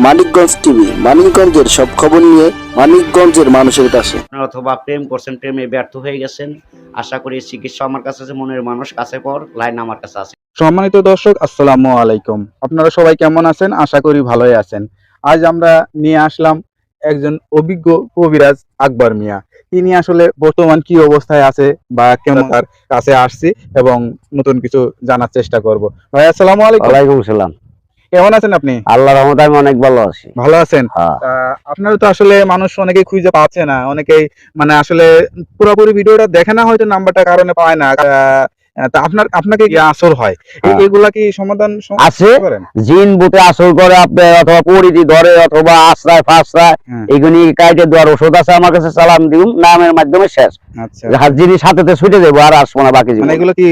Manikganj TV, মানিকগঞ্জের সব খবর নিয়ে মানিকগঞ্জের মানুষের কাছে। অথবা প্রেম করছেন, প্রেমে ব্যর্থ হয়ে গেছেন, আশা করি চিকিৎসা আমার কাছে আছে, মনের মানুষ কাছে পর লাইন আমার কাছে আছে। সম্মানিত দর্শক, আসসালামু আলাইকুম। আপনারা সবাই কেমন আছেন? আশা করি ভালোই আছেন। আজ আমরা নিয়ে আসলাম একজন অভিজ্ঞ কবিরাজ আকবর মিয়া। তিনি আসলে বর্তমান কি অবস্থায় আছে বা কেমন, তার কাছে আসছি এবং নতুন কিছু জানার চেষ্টা করব। ভাই আসসালামু আলাইকুম। ওয়ালাইকুম সালাম। কেমন আছেন আপনি? আল্লাহর রহমতে আমি অনেক ভালো আছি। ভালো আছেন? হ্যাঁ। আপনারা তো আসলে মানুষ অনেকেই খুঁজে পাচ্ছে না, অনেকেই মানে আসলে পুরোপুরি ভিডিওটা দেখে না, হয়তো নাম্বারটা কারণে পায় না। তা আপনাকে কি আসর হয়, এগুলা কি সমাধান আছে? করেন? জিন বুতে আসর করে আপনার, অথবা পরিধি ধরে, অথবা আশ্রয় ফাশ্রয়, এগুলি কাইটে দেওয়ার ওষুধ আছে আমার কাছে। সালাম দিম নামের মাধ্যমে শেষ। আচ্ছা, যিনি সাথে ছুটে যাবো, আর আসবো না বাকি জীবন। মানে এগুলো কি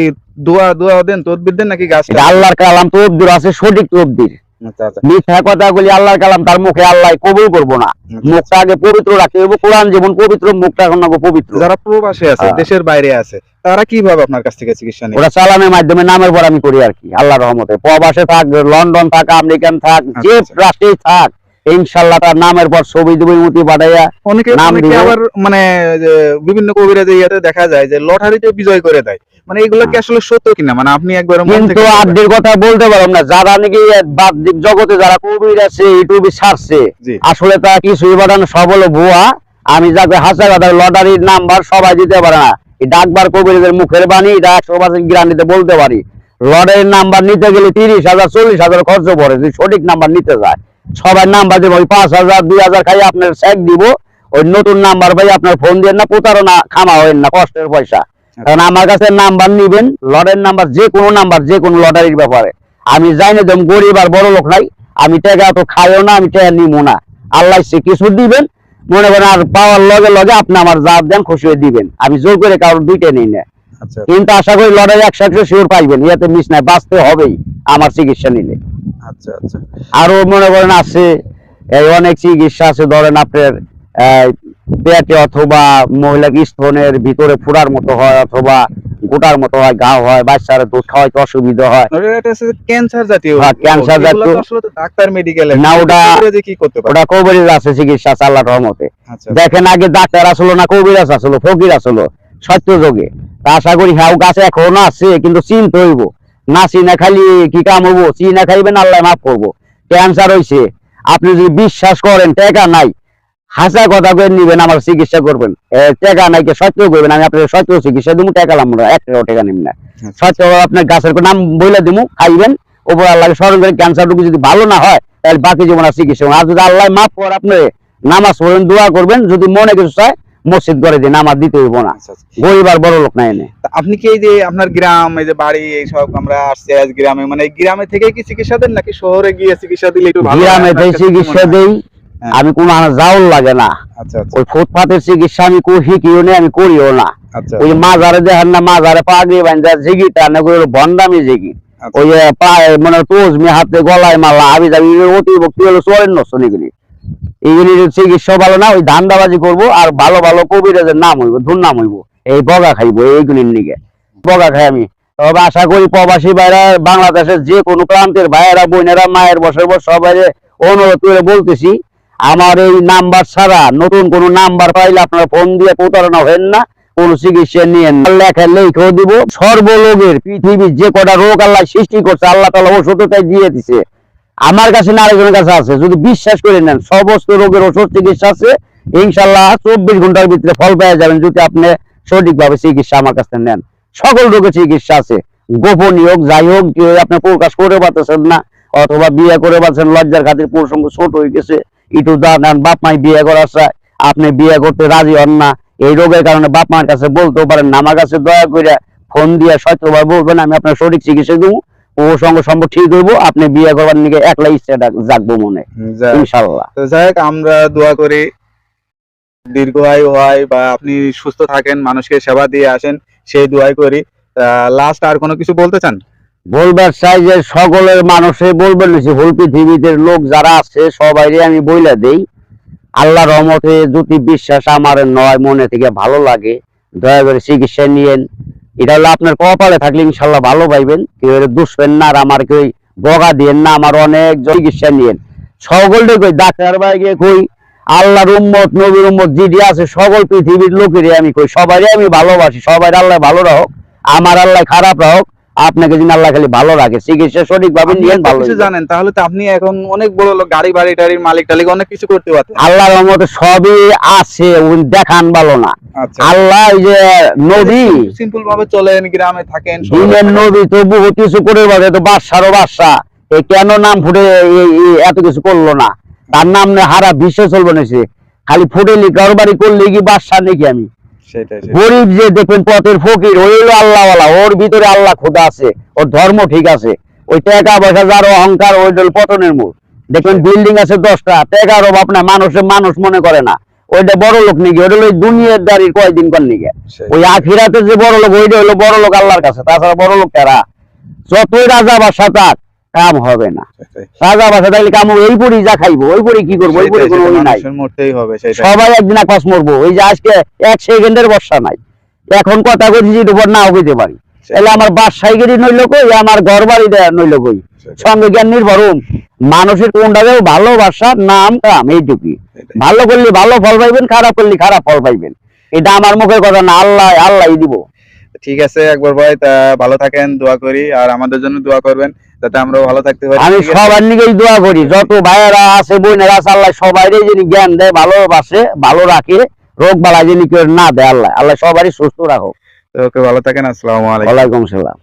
দোয়া দেন, তদবির দেন নাকি গাছ? এটা আল্লাহর কালাম, তদবির আছে, সঠিক তদবির। আচ্ছা আচ্ছা মিথ্যা কথাগুলি আল্লাহর কালাম, তার মুখে আল্লাহ কবুল করবো না। মুখটা আগে পবিত্র রাখতে হবে। কোরআন যেমন পবিত্র, মুখটা এখন পবিত্র। যারা প্রবাসে আছে, দেশের বাইরে আছে, তারা কিভাবে আপনার কাছ থেকে চিকিৎসা নেয়? ওরা চালানের মাধ্যমে নামের পর আমি করি আর কি, আল্লাহর রহমতে। প্রবাসে থাক, লন্ডন থাক, আমেরিকান থাক, যে রাষ্ট্রেই থাক, ইনশাল্লাহ তার নামের পর ছবি দুবি মুতি পাঠাইয়া অনেকে নাম দিবে। আবার মানে যে বিভিন্ন কবিরাজে ইয়াতে দেখা যায় যে লটারিতে বিজয় করে দেয়, মানে এগুলো কি আসলে সত্য কিনা? মানে আপনি একবার কিন্তু আড্ডির কথা বলতে পারলাম না। যারা নাকি বাহ্যিক জগতে যারা কবির আছে, ইউটিউবে ছাড়ছে, আসলে তারা কিছুই বাড়ানো, সব হলো ভুয়া। আমি যাকে হাসা কথা, লটারির নাম্বার সবাই দিতে পারে না। এই ডাকবার কবিরের মুখের বাণী, এটা 100% গ্যারান্টিতে বলতে পারি। লটারির নাম্বার নিতে গেলে 30,000 40,000 খরচ পড়ে, যদি সঠিক নাম্বার নিতে যায়। সবাই নাম্বার দেবো, ওই 5,000 2,000 খাই আপনার চেক দিব। ওই নতুন নাম্বার ভাই আপনার ফোন দিয়ে না, প্রতারণা খামা হইন না, কষ্টের পয়সা। কারণ আমার কাছে নাম্বার নিবেন, লটারির নাম্বার, যে কোনো লটারির ব্যাপারে আমি যাই না। যেমন গরিব আর বড় লোক নাই, আমি টাকা তো খাইও না, আমি টাকা নিবো না। আল্লাহ সে কিছু দিবেন, মনে করেন, আর পাওয়ার লগে লগে আপনি আমার যা দেন খুশি হয়ে দিবেন। আমি জোর করে কারোর দুইটা নেই না। কিন্তু আশা করি লটারি 100% শিওর পাইবেন, ইয়াতে মিস নাই, বাঁচতে হবেই আমার চিকিৎসা নিলে। আচ্ছা আচ্ছা। আরো মনে করেন আছে, এই অনেক চিকিৎসা আছে। ধরেন আপনার পেটে অথবা মহিলা স্তনের ভিতরে ফুড়ার মতো হয়, অথবা গোটার মতো হয়, ঘা হয়, বাচ্চারা দুধ খাওয়াইতে অসুবিধা হয়। ক্যান্সার জাতীয়, ক্যান্সার জাতীয় ডাক্তার মেডিকেলে না, ওটা কি করতে পারে? ওটা কবিরাজ আছে চিকিৎসা আল্লাহর রহমতে। দেখেন, আগে ডাক্তার আসলো না, কবিরাজ আসলো, ফকির আসলো সত্য যোগে। আশা করি হ্যাঁ গাছে এখনো আছে, কিন্তু চিনতে হইব। না চিনা খালি কি কাম হবো? চিনা খাইবেন, আল্লাহ মাফ করবো। ক্যান্সার হয়েছে, আপনি যদি বিশ্বাস করেন, টাকা নাই, হাসা কথা করে নিবেন, আমার চিকিৎসা করবেন। টাকা নাই কে সত্য করবেন, আমি আপনার সত্য চিকিৎসা দিব, টাকা লাম না, 1 টাকা নিব না। সত্য আপনার গাছের নাম বইলে দিব, খাইবেন, ওপর আল্লাহকে স্মরণ করে। ক্যান্সারটুকু যদি ভালো না হয়, তাহলে বাকি জীবন আর চিকিৎসা। আর যদি আল্লাহ মাফ করে, আপনি নামাজ পড়েন, দোয়া করবেন, যদি মনে কিছু চায় মসজিদ করে দিন, আমার দিতে হইব না। গরিব আর বড় লোক নাই এনে। আপনি কি এই যে আপনার গ্রাম, এই যে বাড়ি, এই সব আমরা আসছি আজ গ্রামে, মানে গ্রামে থেকে কি চিকিৎসা দেন নাকি শহরে গিয়ে চিকিৎসা দিলে একটু ভালো? গ্রামে থেকে চিকিৎসা দেই আমি, কোনো যাওয়ার লাগে না। ওই ফুটপাতের চিকিৎসা আমি শিখিও না, আমি করিও না। ওই মাজারে দেখেন না, মাজারে পাগড়ি বান্ধা জিগি টানে ভন্ডামি জিগি, ওই পায়ে মানে তোজমি, হাতে গলায় মালা, আবি যাবি, অতিভক্তি হলো চোরের নষ্ট। এগুলির চিকিৎসা ভালো না। ওই ধান্দাবাজি করবো, আর ভালো ভালো কবিরাজের নাম হইব, দুর্নাম হইব, এই বগা খাইবো, এইগুলির নিকে বগা খাই আমি। তবে আশা করি প্রবাসী ভাইরা, বাংলাদেশের যে কোনো প্রান্তের ভাইয়েরা, বোনেরা, মায়ের বছর সবাই অনুরোধ করে বলতেছি, আমার এই নাম্বার ছাড়া নতুন কোন নাম্বার পাইলে আপনারা ফোন দিয়ে প্রতারণা হবেন না, কোন চিকিৎসা নিয়েন না। লেখা লেখেও দিব। সর্বলোকের পৃথিবীর যে কটা রোগ আল্লাহ সৃষ্টি করছে, আল্লাহ তাআলা ওষুধ তাই দিয়ে দিছে। আমার কাছে না, আরেকজনের কাছে আছে। যদি বিশ্বাস করে নেন, সমস্ত রোগের ওষুধ চিকিৎসা আছে। ইনশাল্লাহ 24 ঘন্টার ভিতরে ফল পেয়ে যাবেন, যদি আপনি সঠিকভাবে চিকিৎসা আমার কাছে নেন। সকল রোগের চিকিৎসা আছে। গোপনীয় হোক, যাই হোক, আপনি প্রকাশ করে পাচ্ছেন না, অথবা বিয়ে করে পাচ্ছেন, লজ্জার খাতির প্রসঙ্গ ছোট হয়ে গেছে, একটু দাঁড়ান, বাপ মাই বিয়ে করার চায়, আপনি বিয়ে করতে রাজি হন না, এই রোগের কারণে বাপ মার কাছে বলতেও পারেন না। আমার কাছে দয়া করে ফোন দিয়ে সত্যভাবে বলবেন, আমি আপনার সঠিক চিকিৎসা দেবো, ও সঙ্গে সম্ভব ঠিক হইব। আপনি বিয়ে করবার নিকে একলা ইচ্ছাটা জাগবো মনে, ইনশাল্লাহ। যাই হোক, আমরা দোয়া করি দীর্ঘ আয়ু হয় বা আপনি সুস্থ থাকেন, মানুষকে সেবা দিয়ে আসেন, সেই দোয়াই করি। লাস্ট আর কোনো কিছু বলতে চান? বলবার চাই যে সকলের মানুষে বলবেন, হোল পৃথিবীতে লোক যারা আছে সবাই আমি বইলা দেই, আল্লাহ রহমতে যদি বিশ্বাস আমার নয়, মনে থেকে ভালো লাগে, দয়া করে চিকিৎসা নিয়েন। এটা হলো আপনার কপালে থাকলে ইনশাল্লাহ ভালো পাইবেন। কেউ দুষবেন না, আর আমার কেউ বগা দিয়েন না। আমার অনেক চিকিৎসা নিয়েন, সকলটা কই, ডাক্তার বাইকে কই, আল্লাহর উম্মত নবীর উম্মত জিডি আছে সকল পৃথিবীর লোকেরই আমি কই, সবারই আমি ভালোবাসি, সবাই আল্লাহ ভালো রাখুক, আমার আল্লাহ খারাপ রাখুক, আপনাকে যিনি আল্লাহ খালি ভালো রাখে, চিকিৎসা সঠিকভাবে আপনি নিয়ে এত ভালো কিছু হইবে। জানেন, তাহলে তো আপনি এখন অনেক বড় লোক, গাড়ি বাড়ি টাড়ির মালিক টালিক অনেক কিছু করতে পারতেন। আল্লাহর রহমতে সবই আছে, উনি দেখান ভালো না। আচ্ছা, আল্লাহ এই যে নবী, সিম্পল ভাবে চলেন, গ্রামে থাকেন, শহরে দিনের থাকেন। নবী তো বহুত কিছু করে বলে, তো বাদশারও বাদশা, এ কেন নাম ফুটে এত কিছু করলো না? তার নাম হারা বিশ্বে চলবে না, সে খালি ফুটেলি কারবারি করলে কি বাদশা নাকি আমি? সেটাই সেটাই। গরিব যে দেখবেন পথের ফকির, ওই হলো আল্লাহওয়ালা, ওর ভিতরে আল্লাহ খোদা আছে, ওর ধর্ম ঠিক আছে। ওই টাকা পয়সা যার অহংকার, ওই হলো পতনের মূল। দেখবেন বিল্ডিং আছে 10টা, টাকার অভাব না, মানুষের মানুষ মনে করে না, ওইটা বড় লোক নাকি? ওইটা হলো দুনিয়ার দাঁড়িয়ে কয়দিন কর নাকি? ওই আখিরাতে যে বড় লোক, ওইটা হলো বড় লোক আল্লাহর কাছে, তাছাড়া বড় লোক কারা? যতই রাজা বাসা থাক, কাম হবে না। সেটাই। রাজা বাসা থাকলে কাম ওই পরি যা খাইবো, ওই পরি কি করবো, ওই পরি সেটাই, কোনো সেটাই, ওই নাই। মানুষের মরতেই হবে, সেটাই। সবাই একদিন আকাশ মরবো, ওই যে আজকে 1 সেকেন্ডের বর্ষা নাই, এখন কথা কইছি এর উপর নাও কইতে পারি। তাহলে আমার বাসায় গেলি নইল কই, আমার ঘর বাড়ি দেয়া নইল কই, সঙ্গে জ্ঞান নির্ভরম। মানুষের কোনটাকেও ভালোবাসা নাম কাম এইটুকুই। ভালো করলে ভালো ফল পাইবেন, খারাপ করলে খারাপ ফল পাইবেন, এটা আমার মুখের কথা না, আল্লাহই দিব। ঠিক আছে আকবর ভাই, তা ভালো থাকেন, দোয়া করি, আর আমাদের জন্য দোয়া করবেন যাতে আমরাও ভালো থাকতে পারি। আমি ঠিক আছে? সবার নিকেই দোয়া করি, যত ভাইয়েরা আছে বোনেরা আছে, আল্লাহ সবাইরে যিনি জ্ঞান দেয়, ভালোবাসে, ভালো রাখে, রোগ বালা যিনি কেউ না দেয়, আল্লাহ সবারই সুস্থ রাখো। তো ওকে, ভালো থাকেন, আসসালামু আলাইকুম। ওয়ালাইকুম সালাম।